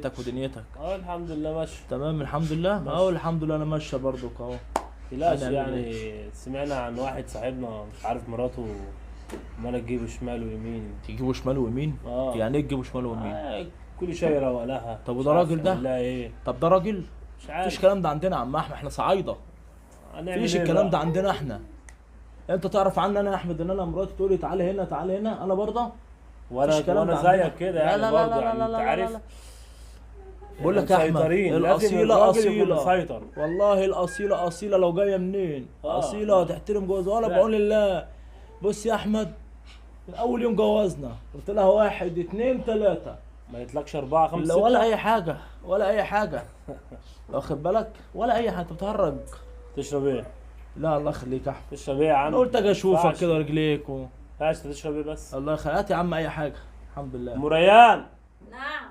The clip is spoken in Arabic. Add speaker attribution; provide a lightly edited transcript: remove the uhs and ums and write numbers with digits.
Speaker 1: ليلتك ودنيتك؟
Speaker 2: اه الحمد لله ماشي.
Speaker 1: تمام الحمد لله. الحمد لله انا ماشيه برضك اهو.
Speaker 2: تلاش
Speaker 1: هنعمل
Speaker 2: يعني. سمعنا عن واحد صاحبنا مش عارف مراته عماله تجيب شمال ويمين.
Speaker 1: تجيبوا شمال ويمين؟ يعني ايه تجيبوا شمال ويمين؟
Speaker 2: كل شويه يروق لها.
Speaker 1: طب
Speaker 2: مش
Speaker 1: وده
Speaker 2: عارف
Speaker 1: راجل ده؟
Speaker 2: يعمل لها ايه.
Speaker 1: طب ده راجل؟
Speaker 2: مش عارف.
Speaker 1: مفيش الكلام ده عندنا يا عم احمد، احنا صعايده.
Speaker 2: هنعمل
Speaker 1: مفيش
Speaker 2: ايه
Speaker 1: الكلام
Speaker 2: بقى؟
Speaker 1: ده عندنا احنا. انت تعرف عني انا يا احمد ان انا مراتي تقول لي تعالى هنا تعالى هنا، انا برضه
Speaker 2: وانا زيك كده يعني برضه، يعني انت عارف.
Speaker 1: بقول لك يا احمد
Speaker 2: مسيطرين. لازم
Speaker 1: الاصيله
Speaker 2: الراجل يكون
Speaker 1: اصيله،
Speaker 2: مسيطر.
Speaker 1: والله الاصيله اصيله لو جايه منين اصيله تحترم جوزها. ولا بعون الله. بص يا احمد، من اول يوم جوزنا قلت لها 1 2 3
Speaker 2: ما يطلقش 4 5
Speaker 1: لا
Speaker 2: 6
Speaker 1: ولا اي حاجه ولا اي حاجه. واخد بالك ولا اي حاجه. انت بتهرج.
Speaker 2: تشرب ايه؟
Speaker 1: لا الله يخليك يا احمد.
Speaker 2: تشرب ايه يا عم؟
Speaker 1: انا قلت اجي اشوفك كده رجليك
Speaker 2: ينفعش تشرب ايه بس؟
Speaker 1: الله يخليك يا عم اي حاجه. الحمد لله.
Speaker 2: ام ريان.
Speaker 3: نعم.